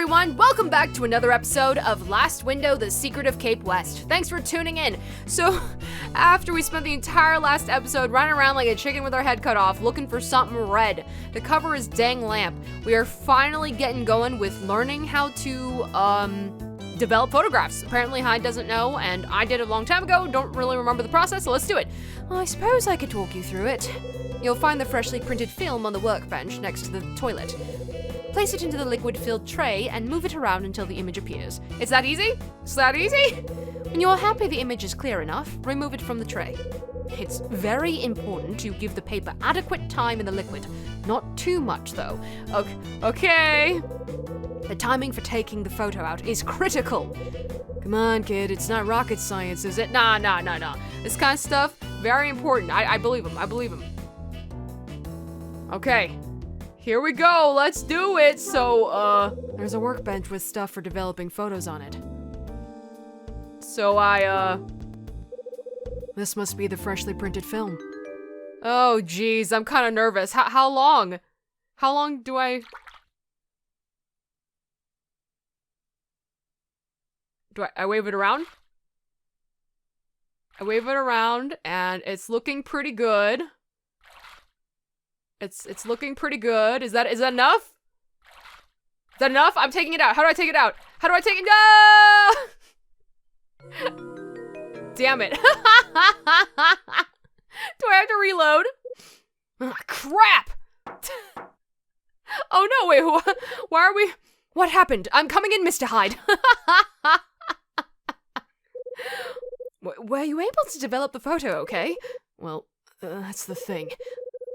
everyone, welcome back to another episode of Last Window, The Secret of Cape West. Thanks for tuning in. So, after we spent the entire last episode running around like a chicken with our head cut off, looking for something red to cover his dang lamp, we are finally getting going with learning how to, develop photographs. Apparently Hyde doesn't know, and I did a long time ago, don't really remember the process, so let's do it. Well, I suppose I could walk you through it. You'll find the freshly printed film on the workbench next to the toilet. Place it into the liquid-filled tray and move it around until the image appears. It's that easy? It's that easy? When you're happy the image is clear enough, remove it from the tray. It's very important you give the paper adequate time in the liquid. Not too much, though. Okay. The timing for taking the photo out is critical. Come on, kid, it's not rocket science, is it? Nah. This kind of stuff, very important. I believe him. Okay. Here we go, let's do it! So, there's a workbench with stuff for developing photos on it. So this must be the freshly printed film. Oh, geez, I'm kind of nervous. How long? How long do I wave it around? I wave it around, and it's looking pretty good. It's looking pretty good. Is that enough? Is that enough? I'm taking it out. How do I take it out? How do I take it? No! Damn it. Do I have to reload? Oh, crap! Oh no, wait, why are we... What happened? I'm coming in, Mr. Hyde. Were you able to develop the photo, okay? Well, that's the thing.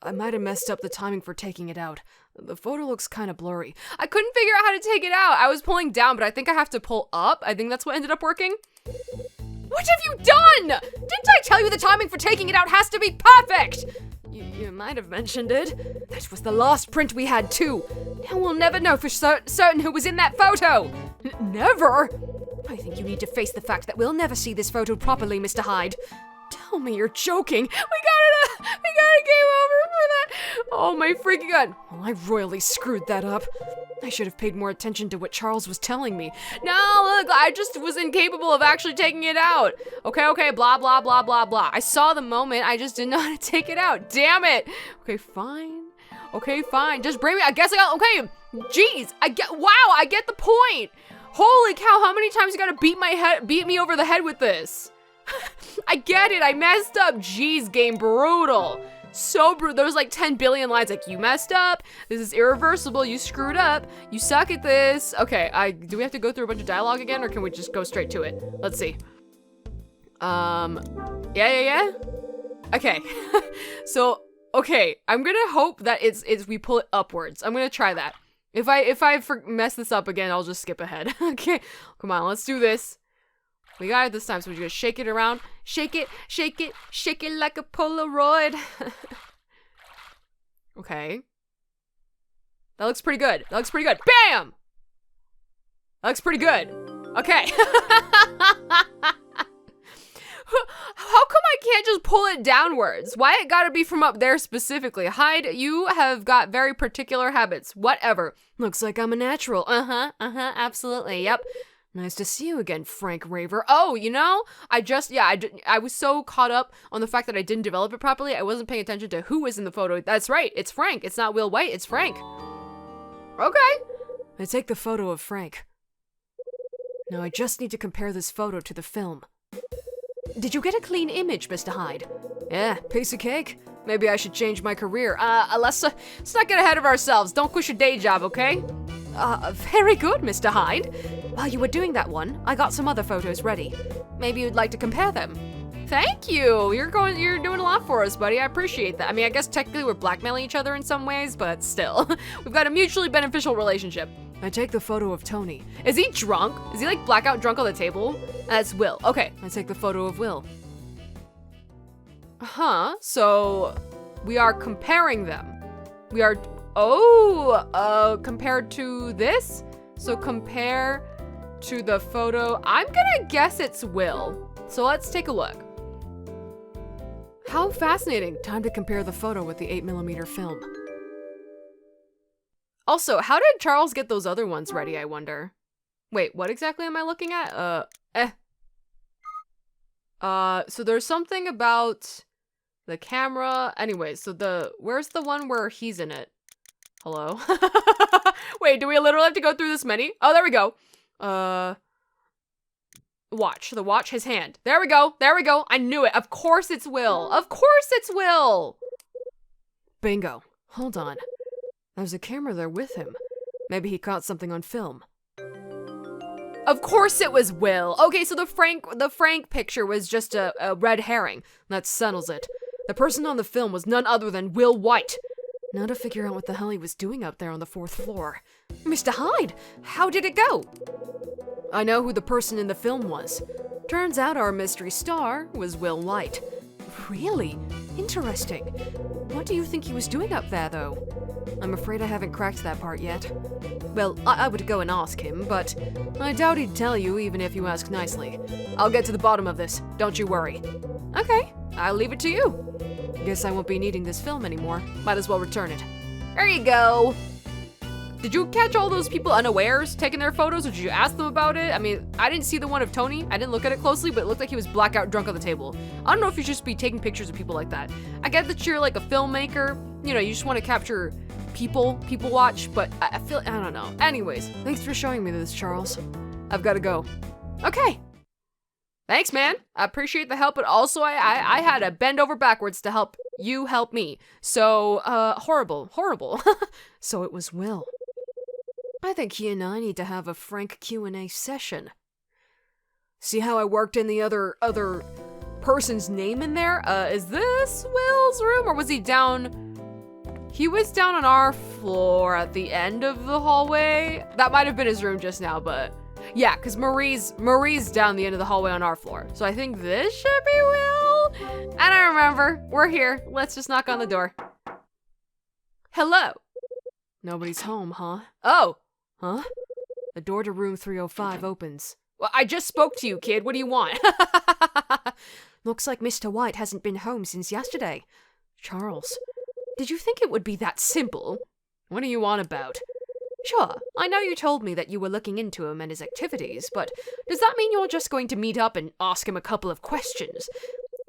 I might have messed up the timing for taking it out. The photo looks kind of blurry. I couldn't figure out how to take it out. I was pulling down, but I think I have to pull up. I think that's what ended up working. What have you done? Didn't I tell you the timing for taking it out has to be perfect? You might have mentioned it. That was the last print we had too. Now we'll never know for certain who was in that photo. Never? I think you need to face the fact that we'll never see this photo properly, Mr. Hyde. Tell me you're joking. We got a game over for that. Oh my freaking god. Well, I royally screwed that up. I should have paid more attention to what Charles was telling me. No, look, I just was incapable of actually taking it out. Okay, blah, blah, blah, blah, blah. I saw the moment, I just didn't know how to take it out. Damn it. Okay, fine. Just bring me, I guess I got, okay. Jeez, I get the point. Holy cow, how many times you gotta beat me over the head with this? I get it, I messed up. Jeez, game brutal. So brutal. There was like 10 billion lines like, you messed up, this is irreversible, you screwed up, you suck at this. Okay, do we have to go through a bunch of dialogue again, or can we just go straight to it? Let's see. Yeah. Okay. So, okay, I'm gonna hope that it's we pull it upwards. I'm gonna try that. If I mess this up again, I'll just skip ahead. Okay, come on, let's do this. We got it this time, so we're just gonna shake it around. Shake it like a Polaroid. Okay. That looks pretty good. Bam! That looks pretty good. Okay. How come I can't just pull it downwards? Why it gotta be from up there specifically? Hyde, you have got very particular habits. Whatever. Looks like I'm a natural. Absolutely, yep. Nice to see you again, Frank Raver. Oh, you know, I was so caught up on the fact that I didn't develop it properly, I wasn't paying attention to who was in the photo. That's right, it's Frank. It's not Will White, it's Frank. Okay. I take the photo of Frank. Now I just need to compare this photo to the film. Did you get a clean image, Mr. Hyde? Yeah, piece of cake. Maybe I should change my career. Let's not get ahead of ourselves. Don't quit your day job, okay? Very good, Mr. Hyde. While you were doing that one, I got some other photos ready. Maybe you'd like to compare them. Thank you! You're doing a lot for us, buddy. I appreciate that. I mean, I guess technically we're blackmailing each other in some ways, but still. We've got a mutually beneficial relationship. I take the photo of Tony. Is he drunk? Is he like blackout drunk on the table? That's Will. Okay, I take the photo of Will. So we are comparing them. We are, compared to this? So compare to the photo. I'm gonna guess it's Will. So let's take a look. How fascinating. Time to compare the photo with the 8mm film. Also, how did Charles get those other ones ready, I wonder? Wait, what exactly am I looking at? So there's something about the camera. Anyway, so where's the one where he's in it? Hello? Wait, do we literally have to go through this many? Oh, there we go. Watch. The watch, his hand. There we go. There we go. I knew it. Of course it's Will. Of course it's Will. Bingo. Hold on. There's a camera there with him. Maybe he caught something on film. Of course it was Will. Okay, so the Frank picture was just a red herring. That settles it. The person on the film was none other than Will White. Now to figure out what the hell he was doing up there on the 4th floor. Mr. Hyde, how did it go? I know who the person in the film was. Turns out our mystery star was Will White. Really? Interesting. What do you think he was doing up there, though? I'm afraid I haven't cracked that part yet. Well, I would go and ask him, but I doubt he'd tell you even if you ask nicely. I'll get to the bottom of this, don't you worry. Okay, I'll leave it to you. Guess I won't be needing this film anymore. Might as well return it. There you go. Did you catch all those people unawares taking their photos, or did you ask them about it? I mean, I didn't see the one of Tony. I didn't look at it closely, but it looked like he was blackout drunk on the table. I don't know if you should just be taking pictures of people like that. I get that you're like a filmmaker. You know, you just want to capture people watch, but I don't know. Anyways, thanks for showing me this, Charles. I've got to go. Okay. Thanks, man. I appreciate the help, but also I had to bend over backwards to help you help me. So, horrible. So it was Will. I think he and I need to have a frank Q&A session. See how I worked in the other person's name in there? Is this Will's room, or was he down? He was down on our floor at the end of the hallway. That might have been his room just now, but yeah, because Marie's down the end of the hallway on our floor. So I think this should be Will. I don't remember. We're here. Let's just knock on the door. Hello. Nobody's home, huh? Oh. Huh? The door to room 305 opens. Well, I just spoke to you, kid. What do you want? Looks like Mr. White hasn't been home since yesterday. Charles, did you think it would be that simple? What are you on about? Sure, I know you told me that you were looking into him and his activities, but does that mean you're just going to meet up and ask him a couple of questions?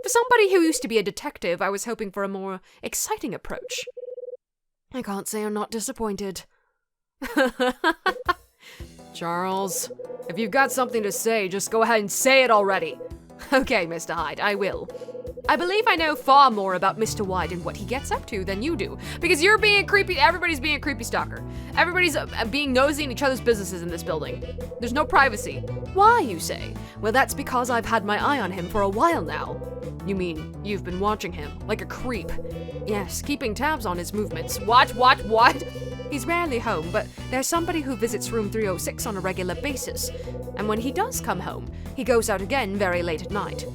For somebody who used to be a detective, I was hoping for a more exciting approach. I can't say I'm not disappointed. Charles, if you've got something to say, just go ahead and say it already. Okay, Mr. Hyde, I will. I believe I know far more about Mr. White and what he gets up to than you do. Because you're being creepy, everybody's being a creepy stalker. Everybody's being nosy in each other's businesses in this building. There's no privacy. Why, you say? Well, that's because I've had my eye on him for a while now. You mean, you've been watching him, like a creep? Yes, keeping tabs on his movements. What? He's rarely home, but there's somebody who visits room 306 on a regular basis. And when he does come home, he goes out again very late at night.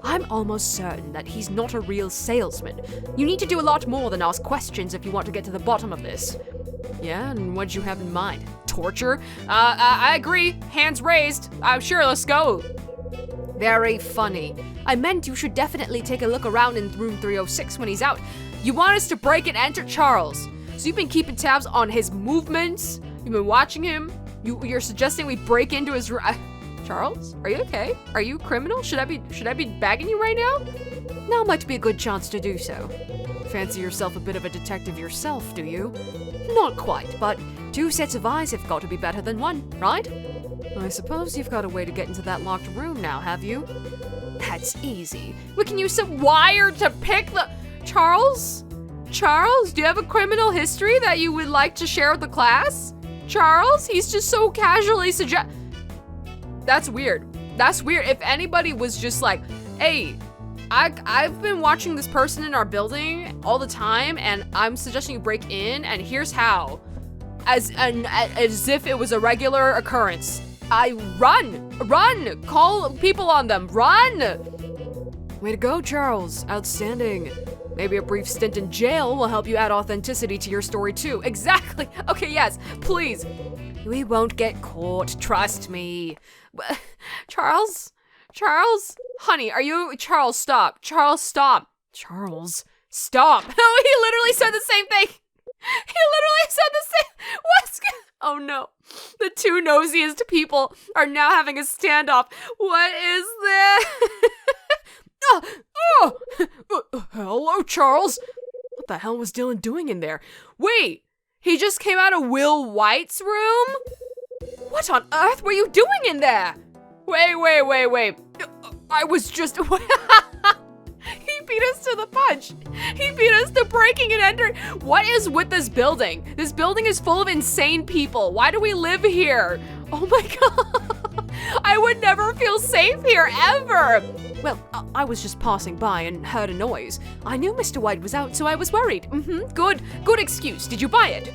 I'm almost certain that he's not a real salesman. You need to do a lot more than ask questions if you want to get to the bottom of this. Yeah, and what'd you have in mind? Torture? I agree. Hands raised. Sure, let's go. Very funny. I meant you should definitely take a look around in room 306 when he's out. You want us to break and enter Charles. So you've been keeping tabs on his movements? You've been watching him? You're suggesting we break into his room? Charles, are you okay? Are you a criminal? Should I be bagging you right now? Now might be a good chance to do so. Fancy yourself a bit of a detective yourself, do you? Not quite, but 2 sets of eyes have got to be better than 1, right? I suppose you've got a way to get into that locked room now, have you? That's easy. We can use some wire to pick the... Charles? Charles, do you have a criminal history that you would like to share with the class? Charles? He's just so casually That's weird. That's weird. If anybody was just like, hey, I've been watching this person in our building all the time, and I'm suggesting you break in, and here's how. As if it was a regular occurrence. Run! Call people on them, run! Way to go, Charles. Outstanding. Maybe a brief stint in jail will help you add authenticity to your story too. Exactly. Okay, yes, please. We won't get caught, trust me. Charles? Honey, are you... Charles, stop. Charles, stop. Charles, stop. No, he literally said the same thing. He literally said the same. What's Oh no. The two nosiest people are now having a standoff. What is this? Hello, Charles. What the hell was Dylan doing in there? Wait, he just came out of Will White's room? What on earth were you doing in there? Wait. I was just... He beat us to the punch. He beat us to breaking and entering. What is with this building? This building is full of insane people. Why do we live here? Oh my god. I would never feel safe here, ever. Well, I was just passing by and heard a noise. I knew Mr. White was out, so I was worried. Good excuse. Did you buy it?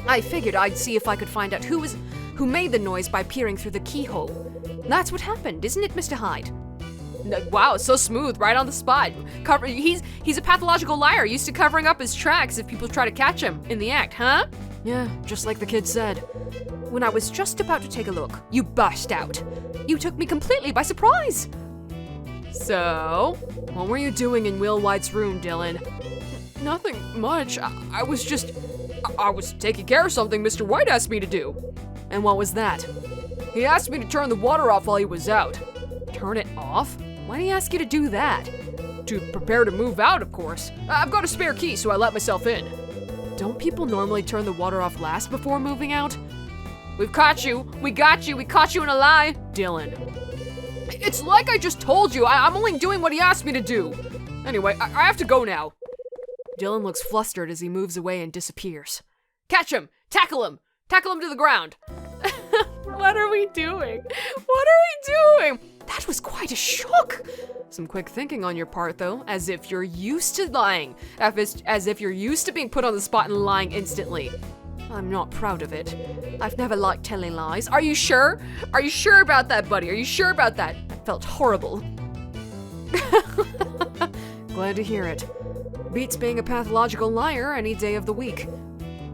I figured I'd see if I could find out who made the noise by peering through the keyhole. That's what happened, isn't it, Mr. Hyde? Wow, so smooth, right on the spot. He's a pathological liar, used to covering up his tracks if people try to catch him in the act, huh? Yeah, just like the kid said. When I was just about to take a look, you burst out. You took me completely by surprise. So, what were you doing in Will White's room, Dylan? Nothing much. I was taking care of something Mr. White asked me to do. And what was that? He asked me to turn the water off while he was out. Turn it off? Why did he ask you to do that? To prepare to move out, of course. I've got a spare key, so I let myself in. Don't people normally turn the water off last before moving out? We've caught you. We got you. We caught you in a lie. Dylan. It's like I just told you. I'm only doing what he asked me to do. Anyway, I have to go now. Dylan looks flustered as he moves away and disappears. Catch him! Tackle him! Tackle him to the ground! What are we doing? What are we doing? That was quite a shock. Some quick thinking on your part, though, as if you're used to lying. As if you're used to being put on the spot and lying instantly. I'm not proud of it. I've never liked telling lies. Are you sure? Are you sure about that, buddy? Are you sure about that? That felt horrible. Glad to hear it. Beats being a pathological liar any day of the week.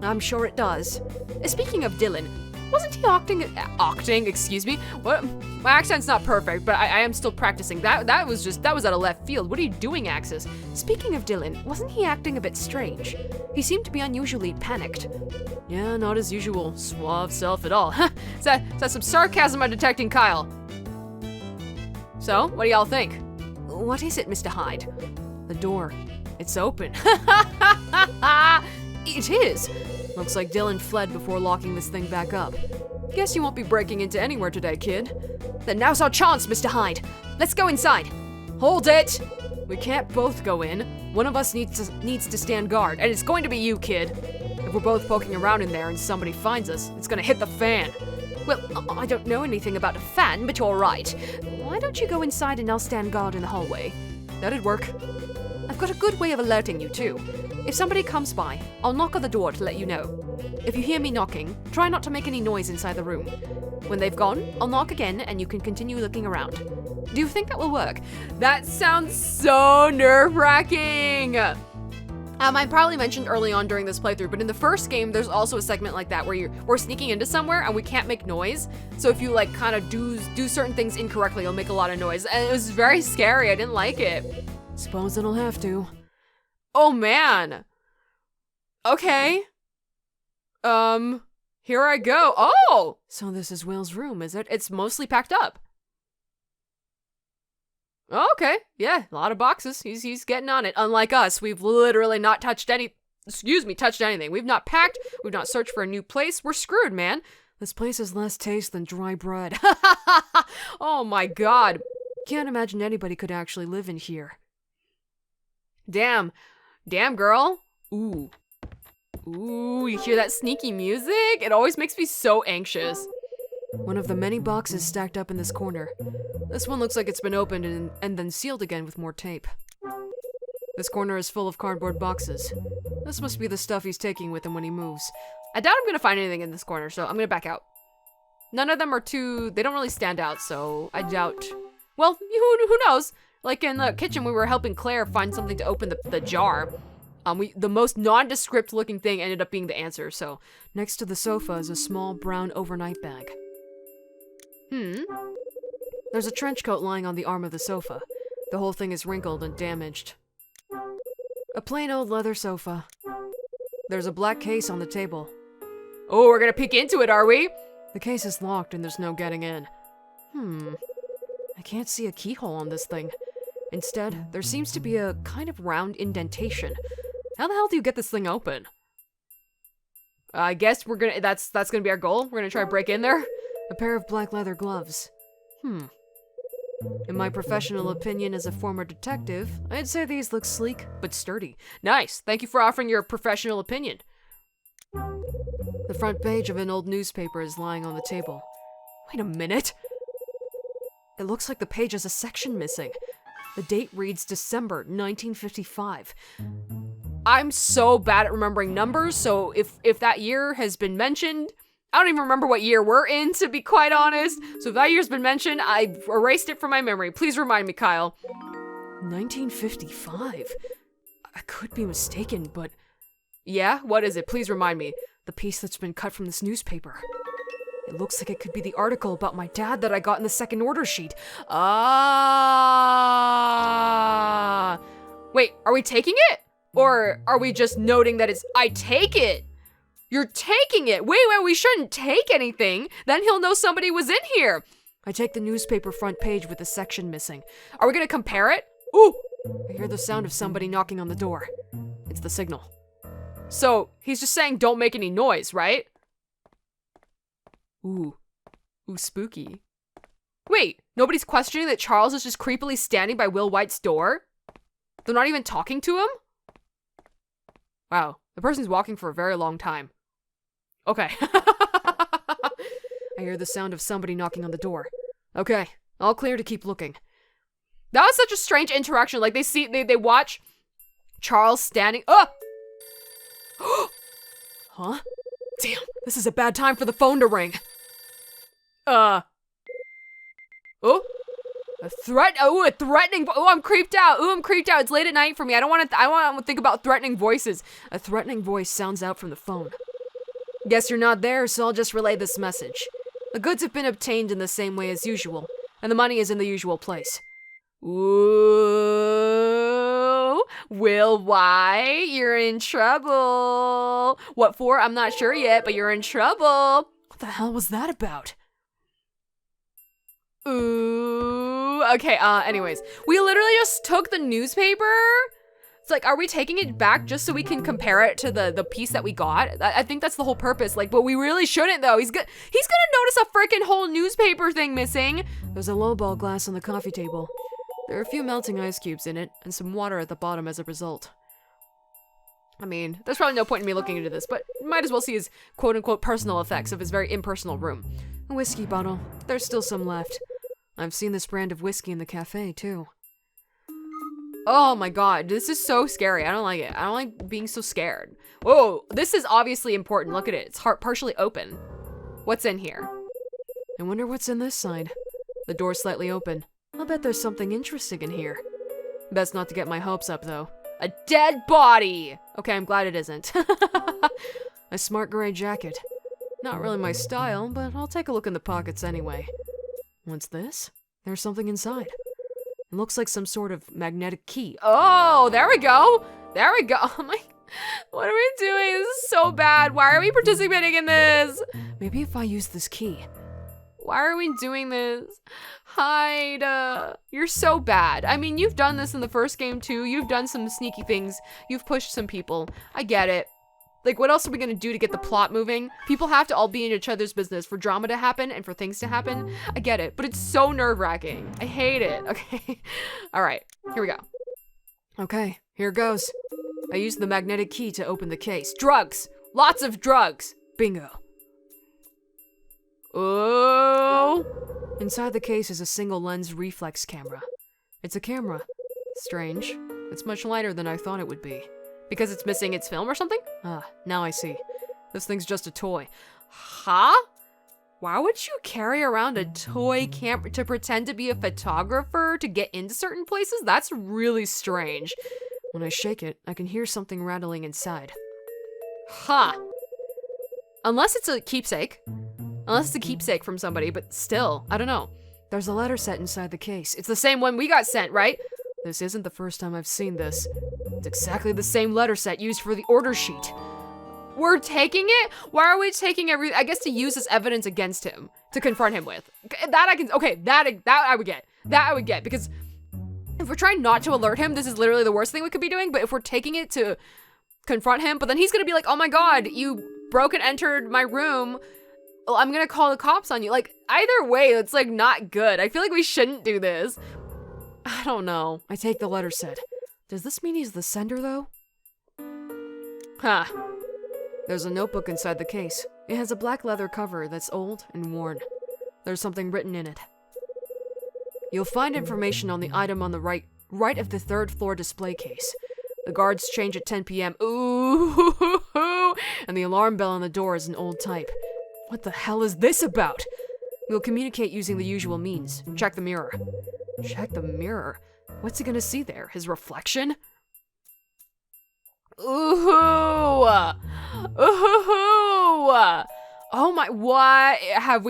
I'm sure it does. Speaking of Dylan, wasn't he acting, excuse me? What? My accent's not perfect, but I am still practicing. That was out of left field. What are you doing, Axis? Speaking of Dylan, wasn't he acting a bit strange? He seemed to be unusually panicked. Yeah, not his usual suave self at all. Is that some sarcasm I'm detecting, Kyle? So, what do y'all think? What is it, Mr. Hyde? The door. It's open. It is. Looks like Dylan fled before locking this thing back up. Guess you won't be breaking into anywhere today, kid. Then now's our chance, Mr. Hyde. Let's go inside. Hold it! We can't both go in. One of us needs to stand guard, and it's going to be you, kid. If we're both poking around in there and somebody finds us, it's gonna hit the fan. Well, I don't know anything about a fan, but you're right. Why don't you go inside and I'll stand guard in the hallway? That'd work. I've got a good way of alerting you, too. If somebody comes by, I'll knock on the door to let you know. If you hear me knocking, try not to make any noise inside the room. When they've gone, I'll knock again and you can continue looking around. Do you think that will work? That sounds so nerve-wracking! I probably mentioned early on during this playthrough, but in the first game, there's also a segment like that where we're sneaking into somewhere and we can't make noise. So if you like kind of do certain things incorrectly, you'll make a lot of noise. And it was very scary. I didn't like it. Suppose it'll have to. Oh man. Okay. Here I go. Oh! So this is Will's room, is it? It's mostly packed up. Okay, yeah, a lot of boxes. He's getting on it. Unlike us, we've literally not touched anything. We've not packed, we've not searched for a new place. We're screwed, man. This place has less taste than dry bread. Oh my god. Can't imagine anybody could actually live in here. Damn, girl. Ooh, you hear that sneaky music? It always makes me so anxious. One of the many boxes stacked up in this corner. This one looks like it's been opened and then sealed again with more tape. This corner is full of cardboard boxes. This must be the stuff he's taking with him when he moves. I doubt I'm gonna find anything in this corner, so I'm gonna back out. None of them are they don't really stand out, so I doubt. Well, who knows? Like in the kitchen, we were helping Claire find something to open the jar. The most nondescript looking thing ended up being the answer, so. Next to the sofa is a small brown overnight bag. There's a trench coat lying on the arm of the sofa. The whole thing is wrinkled and damaged. A plain old leather sofa. There's a black case on the table. Oh, we're gonna peek into it, are we? The case is locked and there's no getting in. I can't see a keyhole on this thing. Instead, there seems to be a kind of round indentation. How the hell do you get this thing open? I guess we're gonna, that's gonna be our goal. We're gonna try to break in there. A pair of black leather gloves. In my professional opinion as a former detective, I'd say these look sleek but sturdy. Nice. Thank you for offering your professional opinion. The front page of an old newspaper is lying on the table. Wait a minute. It looks like the page has a section missing. The date reads December 1955. I'm so bad at remembering numbers, so if that year has been mentioned, I don't even remember what year we're in, to be quite honest. So if that year's been mentioned, I've erased it from my memory. Please remind me, Kyle. 1955? I could be mistaken, but... Yeah? What is it? Please remind me. The piece that's been cut from this newspaper. It looks like it could be the article about my dad that I got in the second order sheet. Ah! Wait, are we taking it? Or are we just noting that it's, I take it? You're taking it. Wait, we shouldn't take anything. Then he'll know somebody was in here. I take the newspaper front page with the section missing. Are we gonna compare it? Ooh! I hear the sound of somebody knocking on the door. It's the signal. So, he's just saying don't make any noise, right? Ooh, spooky. Wait, nobody's questioning that Charles is just creepily standing by Will White's door? They're not even talking to him? Wow, the person's walking for a very long time. Okay. I hear the sound of somebody knocking on the door. Okay, all clear to keep looking. That was such a strange interaction. Like, they watch Charles standing. Oh! Huh? Damn, this is a bad time for the phone to ring. Oh? A threatening. Oh, I'm creeped out. It's late at night for me. I don't want to think about threatening voices. A threatening voice sounds out from the phone. Guess you're not there, so I'll just relay this message. The goods have been obtained in the same way as usual, and the money is in the usual place. Ooh, Will White, you're in trouble. What for? I'm not sure yet, but you're in trouble. What the hell was that about? Ooh, okay, anyways. We literally just took the newspaper. It's like, are we taking it back just so we can compare it to the piece that we got? I think that's the whole purpose, like, but we really shouldn't, though. He's gonna notice a freaking whole newspaper thing missing. There's a lowball glass on the coffee table. There are a few melting ice cubes in it, and some water at the bottom as a result. I mean, there's probably no point in me looking into this, but might as well see his quote-unquote personal effects of his very impersonal room. A whiskey bottle. There's still some left. I've seen this brand of whiskey in the cafe, too. Oh my god, this is so scary. I don't like it. I don't like being so scared. Whoa, this is obviously important. Look at it. It's partially open. What's in here? I wonder what's in this side. The door's slightly open. I'll bet there's something interesting in here. Best not to get my hopes up, though. A dead body! Okay, I'm glad it isn't. A smart gray jacket. Not really my style, but I'll take a look in the pockets anyway. What's this? There's something inside. It looks like some sort of magnetic key. Oh, there we go! There we go! Oh my... What are we doing? This is so bad. Why are we participating in this? Maybe if I use this key. Why are we doing this? Hide. You're so bad. I mean, you've done this in the first game too. You've done some sneaky things. You've pushed some people. I get it. Like, what else are we gonna do to get the plot moving? People have to all be in each other's business for drama to happen and for things to happen. I get it, but it's so nerve-wracking. I hate it. Okay. All right, here we go. Okay, here goes. I used the magnetic key to open the case. Drugs! Lots of drugs! Bingo. Oh! Inside the case is a single lens reflex camera. It's a camera. Strange. It's much lighter than I thought it would be. Because it's missing its film or something? Ah, now I see. This thing's just a toy. Huh? Why would you carry around a toy camera to pretend to be a photographer to get into certain places? That's really strange. When I shake it, I can hear something rattling inside. Huh. Unless it's a keepsake. Unless it's a keepsake from somebody, but still, I don't know. There's a letter set inside the case. It's the same one we got sent, right? This isn't the first time I've seen this. It's exactly the same letter set used for the order sheet. We're taking it? Why are we taking everything? I guess to use as evidence against him, to confront him with. That I can, okay, that I would get. That I would get, because if we're trying not to alert him, this is literally the worst thing we could be doing, but if we're taking it to confront him, but then he's gonna be like, oh my god, you broke and entered my room, well, I'm gonna call the cops on you. Like, either way, it's like not good. I feel like we shouldn't do this. I don't know. I take the letter said. Does this mean he's the sender though? Huh. There's a notebook inside the case. It has a black leather cover that's old and worn. There's something written in it. You'll find information on the item on the right of the 3rd floor display case. The guards change at 10 p.m. Ooh, and the alarm bell on the door is an old type. What the hell is this about? You'll communicate using the usual means. Check the mirror. Check the mirror? What's he gonna see there? His reflection? Ooh! Oh my, what have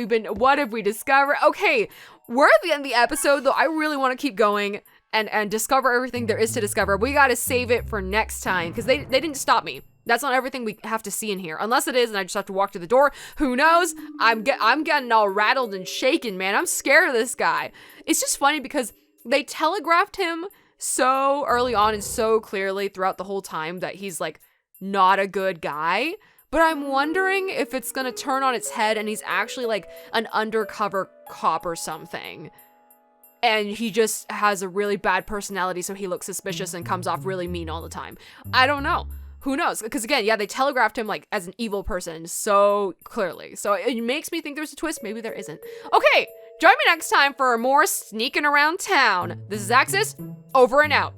we discovered? Okay, we're at the end of the episode, though. I really want to keep going and discover everything there is to discover. We gotta save it for next time, because they didn't stop me. That's not everything we have to see in here. Unless it is, and I just have to walk to the door. Who knows? I'm getting all rattled and shaken, man. I'm scared of this guy. It's just funny because they telegraphed him so early on and so clearly throughout the whole time that he's like not a good guy. But I'm wondering if it's gonna turn on its head and he's actually like an undercover cop or something. And he just has a really bad personality, so he looks suspicious and comes off really mean all the time. I don't know. Who knows? Because again, yeah, they telegraphed him like as an evil person so clearly. So it makes me think there's a twist. Maybe there isn't. Okay, join me next time for more sneaking around town. This is Axis, over and out.